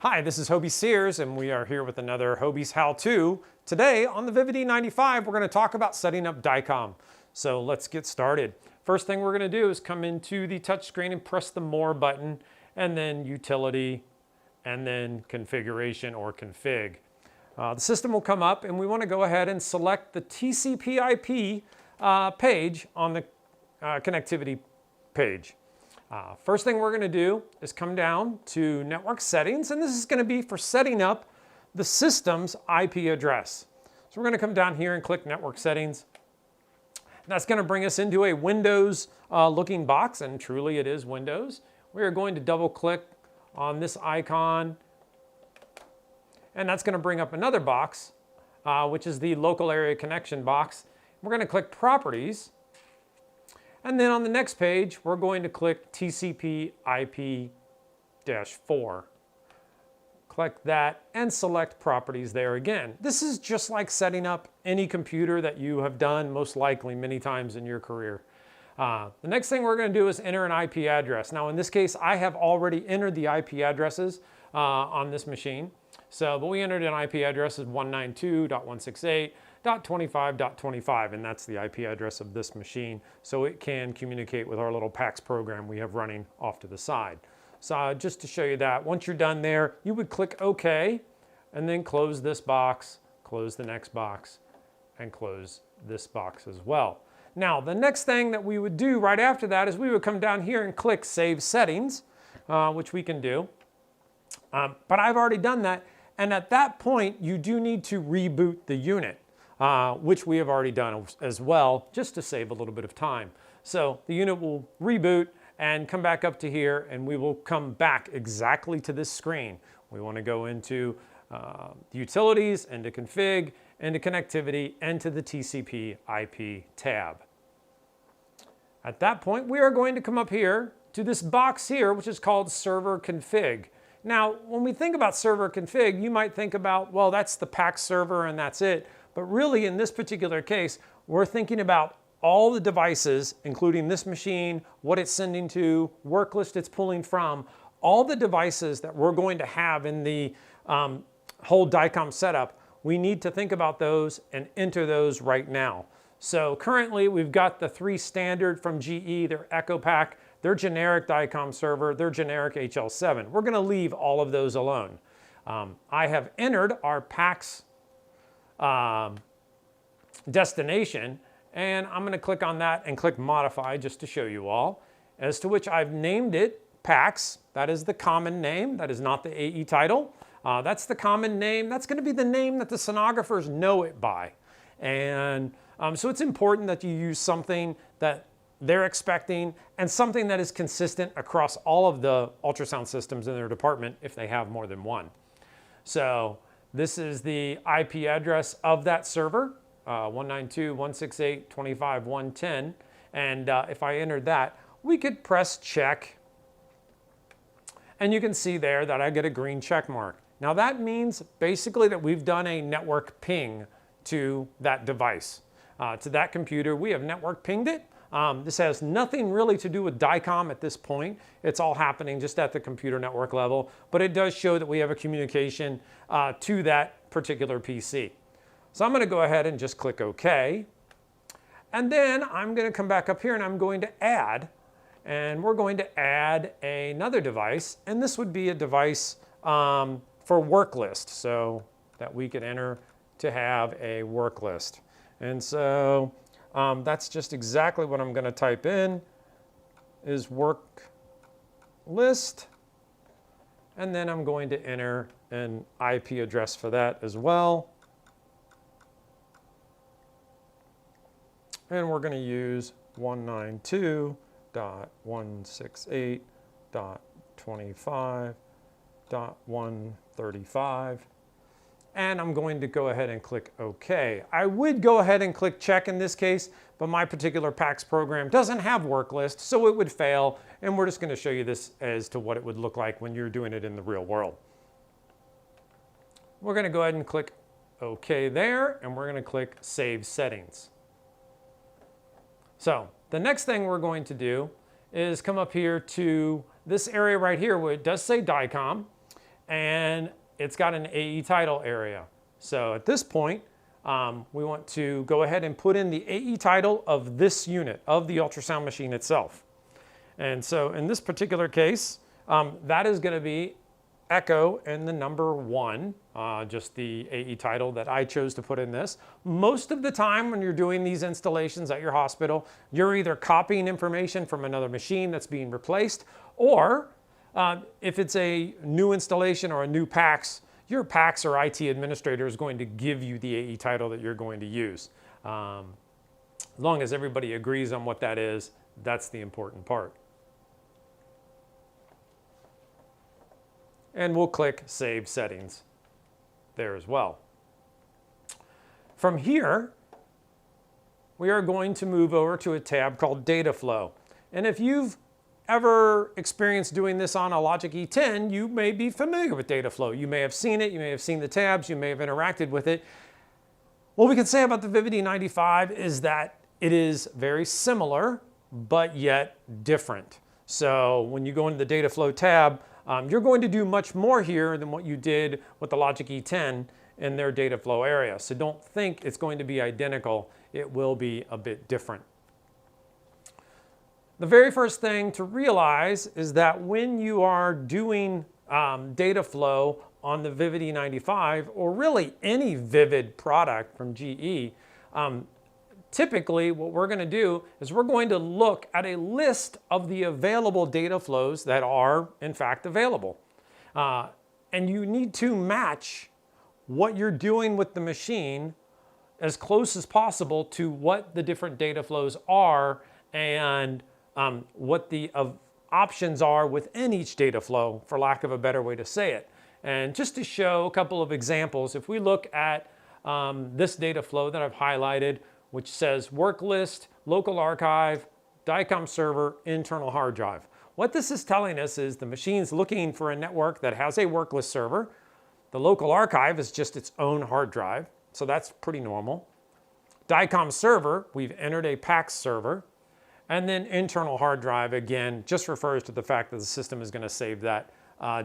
Hi, this is Hobie Sears, and we are here with another Hobie's How-To. Today on the Vivid E95, we're going to talk about setting up DICOM. So let's get started. First thing we're going to do is come into the touchscreen and press the More button, and then Utility, and then Configuration or Config. The system will come up, and we want to go ahead and select the TCP/IP page on the connectivity page. First thing we're going to do is come down to Network Settings, and this is going to be for setting up the system's IP address. So we're going to come down here and click Network Settings. That's going to bring us into a Windows looking box, and truly it is Windows. We are going to double click on this icon, and that's going to bring up another box, which is the Local Area Connection box. We're going to click Properties. And then on the next page, we're going to click TCP/IP-4. Click that and select Properties there again. This is just like setting up any computer that you have done most likely many times in your career. The next thing we're going to do is enter an IP address. Now in this case, I have already entered the IP addresses on this machine. But we entered an IP address as 192.168.25.25, and that's the IP address of this machine, so it can communicate with our little PAX program we have running off to the side. So just to show you that, once you're done there, you would click OK, and then close this box, close the next box, and close this box as well. Now, the next thing that we would do right after that is we would come down here and click Save Settings, which we can do. But I've already done that. And at that point, you do need to reboot the unit, which we have already done as well, just to save a little bit of time. So the unit will reboot and come back up to here, and we will come back exactly to this screen. We want to go into the Utilities, into Config, into Connectivity, and to the TCP/IP tab. At that point, we are going to come up here to this box here, which is called Server Config. Now, when we think about server config, you might think about, well, that's the PAX server and that's it. But really, in this particular case, we're thinking about all the devices, including this machine, what it's sending to, work list it's pulling from, all the devices that we're going to have in the whole DICOM setup. We need to think about those and enter those right now. So currently, we've got the 3 standard from GE, their EchoPack, their generic DICOM server, their generic HL7. We're going to leave all of those alone. I have entered our PAX destination, and I'm going to click on that and click Modify just to show you all, as to which I've named it PAX. That is the common name. That is not the AE title. That's the common name. That's going to be the name that the sonographers know it by. And so it's important that you use something that they're expecting and something that is consistent across all of the ultrasound systems in their department if they have more than one. So this is the IP address of that server, 192.168.25.110. And if I entered that, we could press check. And you can see there that I get a green check mark. Now that means basically that we've done a network ping to that device, to that computer. We have network pinged it. This has nothing really to do with DICOM at this point. It's all happening just at the computer network level, but it does show that we have a communication to that particular PC. So I'm going to go ahead and just click OK. And then I'm going to come back up here and I'm going to add, and we're going to add another device, and this would be a device for work list, so that we could enter to have a work list. And so that's just exactly what I'm going to type in, is work list. And then I'm going to enter an IP address for that as well. And we're going to use 192.168.25.135. And I'm going to go ahead and click OK. I would go ahead and click check in this case, but my particular PAX program doesn't have work list, so it would fail. And we're just going to show you this as to what it would look like when you're doing it in the real world. We're going to go ahead and click OK there, and we're going to click Save Settings. So the next thing we're going to do is come up here to this area right here where it does say DICOM. and it's got an AE title area. So at this point, we want to go ahead and put in the AE title of this unit, of the ultrasound machine itself. And so in this particular case, that is going to be Echo and the number 1, just the AE title that I chose to put in this. Most of the time when you're doing these installations at your hospital, you're either copying information from another machine that's being replaced, or if it's a new installation or a new PACS, your PACS or IT administrator is going to give you the AE title that you're going to use. As long as everybody agrees on what that is, that's the important part. And we'll click Save Settings there as well. From here, we are going to move over to a tab called Data Flow. And if you've ever experienced doing this on a Logic E10, you may be familiar with data flow. You may have seen it, you may have seen the tabs, you may have interacted with it. What we can say about the Vivid E95 is that it is very similar, but yet different. So when you go into the data flow tab, you're going to do much more here than what you did with the Logic E10 in their data flow area. So don't think it's going to be identical. It will be a bit different. The very first thing to realize is that when you are doing data flow on the Vivid E95, or really any Vivid product from GE, typically what we're going to do is we're going to look at a list of the available data flows that are in fact available. And you need to match what you're doing with the machine as close as possible to what the different data flows are and what the options are within each data flow, for lack of a better way to say it. And just to show a couple of examples, if we look at this data flow that I've highlighted, which says work list, local archive, DICOM server, internal hard drive. What this is telling us is the machine's looking for a network that has a work list server. The local archive is just its own hard drive, so that's pretty normal. DICOM server, we've entered a PACS server. And then internal hard drive, again, just refers to the fact that the system is going to save that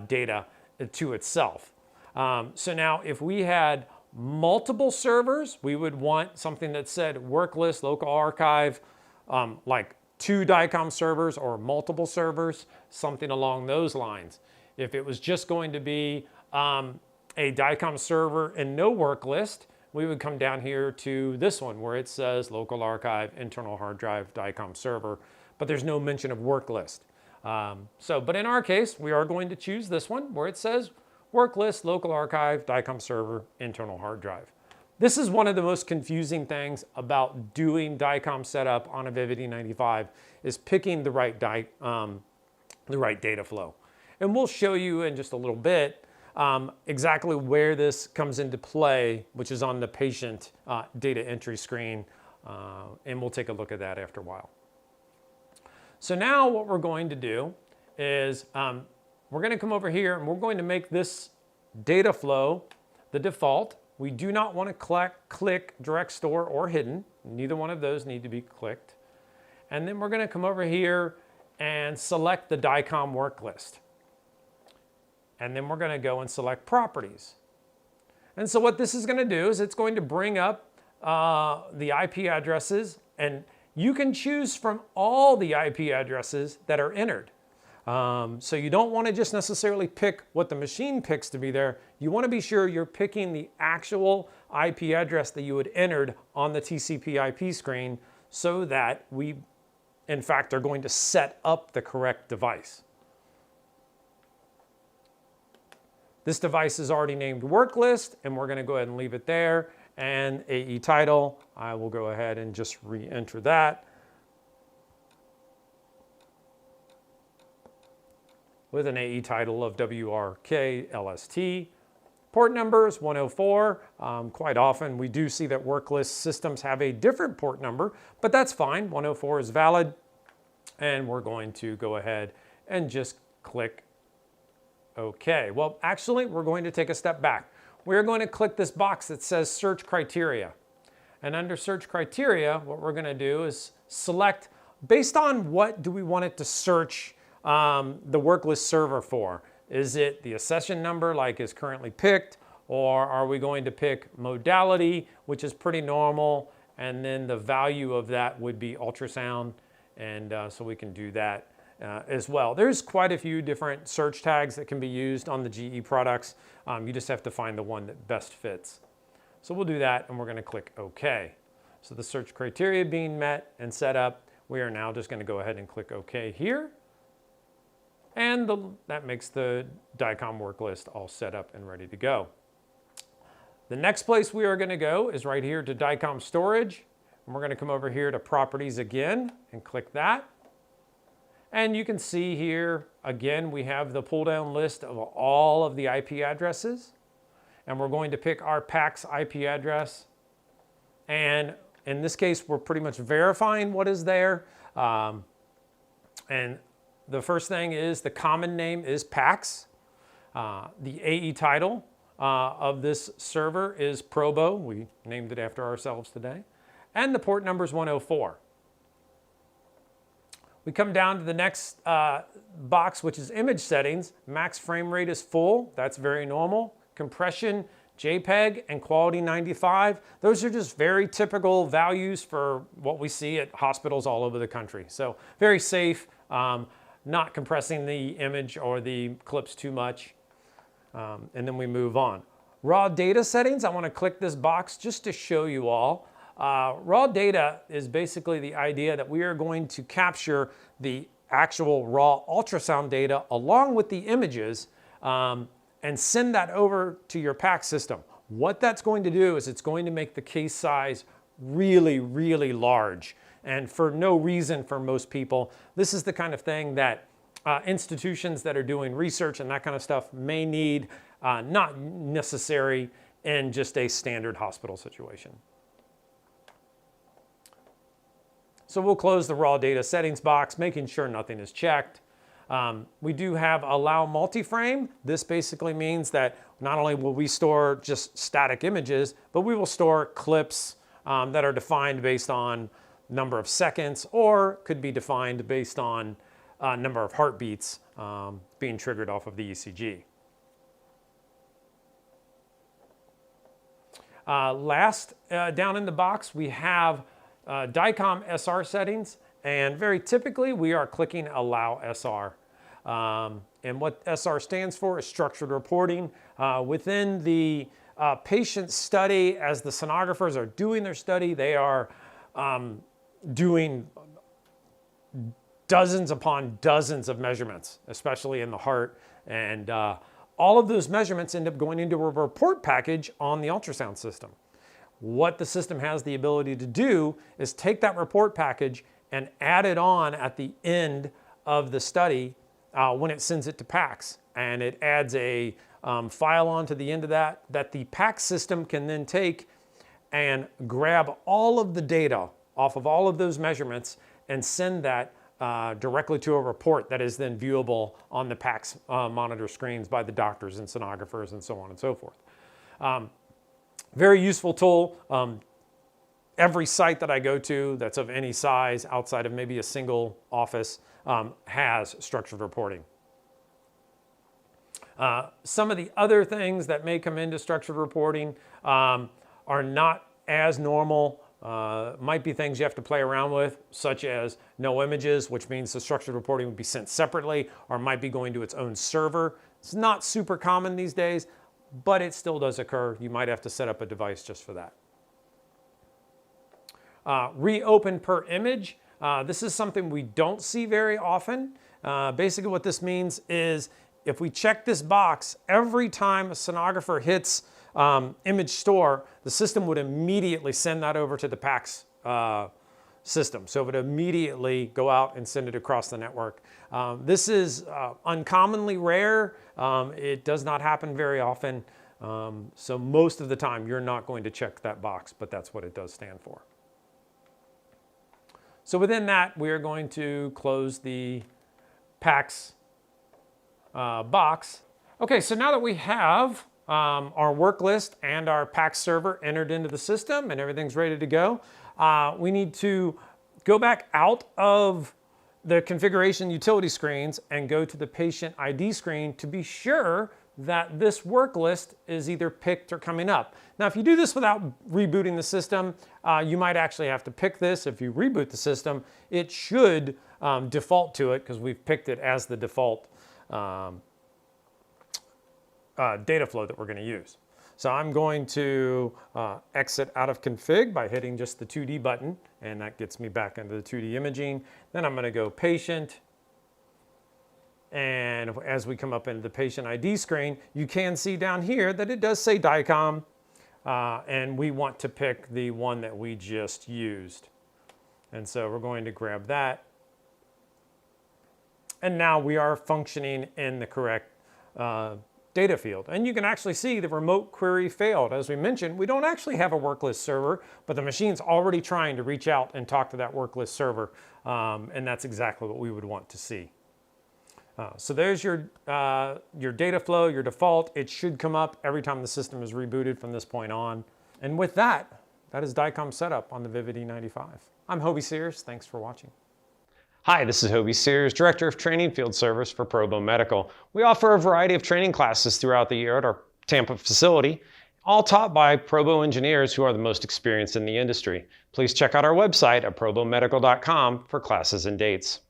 data to itself. So now if we had multiple servers, we would want something that said work list, local archive, like 2 DICOM servers or multiple servers, something along those lines. If it was just going to be a DICOM server and no work list, we would come down here to this one where it says local archive, internal hard drive, DICOM server, but there's no mention of work list. But in our case, we are going to choose this one where it says work list, local archive, DICOM server, internal hard drive. This is one of the most confusing things about doing DICOM setup on a Vivid E95 is picking the right data flow. And we'll show you in just a little bit exactly where this comes into play, which is on the patient data entry screen, and we'll take a look at that after a while. So now what we're going to do is we're going to come over here and we're going to make this data flow the default. We do not want to click direct store or hidden. Neither one of those need to be clicked. And then we're going to come over here and select the DICOM work list. And then we're going to go and select properties. And so what this is going to do is it's going to bring up the IP addresses, and you can choose from all the IP addresses that are entered. So you don't want to just necessarily pick what the machine picks to be there. You want to be sure you're picking the actual IP address that you had entered on the TCP/IP screen so that we, in fact, are going to set up the correct device. This device is already named work list, and we're going to go ahead and leave it there. And AE title, I will go ahead and just re-enter that with an AE title of WRK LST. Port number is 104. Quite often we do see that work list systems have a different port number, but that's fine. 104 is valid. And we're going to go ahead and just click OK. Well, actually, we're going to take a step back. We're going to click this box that says Search Criteria. And under Search Criteria, what we're going to do is select, based on what do we want it to search the work list server for. Is it the accession number like is currently picked, or are we going to pick modality, which is pretty normal, and then the value of that would be ultrasound, and so we can do that as well. There's quite a few different search tags that can be used on the GE products. You just have to find the one that best fits. So we'll do that, and we're going to click OK. So the search criteria being met and set up, we are now just going to go ahead and click OK here. And that makes the DICOM work list all set up and ready to go. The next place we are going to go is right here to DICOM storage. And we're going to come over here to properties again and click that. And you can see here, again, we have the pull down list of all of the IP addresses. And we're going to pick our PACS IP address. And in this case, we're pretty much verifying what is there. And the first thing is the common name is PACS. The AE title of this server is Probo. We named it after ourselves today. And the port number is 104. We come down to the next box, which is image settings. Max frame rate is full. That's very normal. Compression, JPEG, and quality 95. Those are just very typical values for what we see at hospitals all over the country. So very safe, not compressing the image or the clips too much. And then we move on. Raw data settings, I want to click this box just to show you all. Raw data is basically the idea that we are going to capture the actual raw ultrasound data along with the images and send that over to your PACS system. What that's going to do is it's going to make the case size really, really large. And for no reason for most people, this is the kind of thing that institutions that are doing research and that kind of stuff may need, not necessary in just a standard hospital situation. So we'll close the raw data settings box, making sure nothing is checked. We do have allow multi-frame. This basically means that not only will we store just static images, but we will store clips that are defined based on number of seconds, or could be defined based on number of heartbeats being triggered off of the ECG. Last, down in the box, we have DICOM SR settings, and very typically we are clicking Allow SR. And what SR stands for is structured reporting. Within the patient study, as the sonographers are doing their study, they are doing dozens upon dozens of measurements, especially in the heart. And all of those measurements end up going into a report package on the ultrasound system. What the system has the ability to do is take that report package and add it on at the end of the study when it sends it to PACS. And it adds a file onto the end of that the PACS system can then take and grab all of the data off of all of those measurements and send that directly to a report that is then viewable on the PACS monitor screens by the doctors and sonographers and so on and so forth. Very useful tool. Every site that I go to that's of any size outside of maybe a single office has structured reporting. Some of the other things that may come into structured reporting are not as normal. Might be things you have to play around with, such as no images, which means the structured reporting would be sent separately or might be going to its own server. It's not super common these days, but it still does occur. You might have to set up a device just for that. Reopen per image. This is something we don't see very often. Basically what this means is if we check this box, every time a sonographer hits image store, the system would immediately send that over to the PACS system. So it would immediately go out and send it across the network. This is uncommonly rare. It does not happen very often. So most of the time you're not going to check that box, but that's what it does stand for. So within that, we are going to close the PACS box. Okay, so now that we have our work list and our PACS server entered into the system and everything's ready to go, we need to go back out of the configuration utility screens and go to the patient ID screen to be sure that this work list is either picked or coming up. Now, if you do this without rebooting the system, you might actually have to pick this. If you reboot the system, it should default to it because we've picked it as the default data flow that we're going to use. So I'm going to exit out of config by hitting just the 2D button, and that gets me back into the 2D imaging. Then I'm going to go patient. And as we come up into the patient ID screen, you can see down here that it does say DICOM, and we want to pick the one that we just used. And so we're going to grab that. And now we are functioning in the correct data field. And you can actually see the remote query failed. As we mentioned, we don't actually have a work list server, but the machine's already trying to reach out and talk to that work list server. And that's exactly what we would want to see. So there's your data flow, your default. It should come up every time the system is rebooted from this point on. And with that, that is DICOM setup on the Vivid E95. I'm Hobie Sears. Thanks for watching. Hi, this is Hobie Sears, Director of Training Field Service for Pro Biomedical. We offer a variety of training classes throughout the year at our Tampa facility, all taught by Pro Bio engineers who are the most experienced in the industry. Please check out our website at probiomedical.com for classes and dates.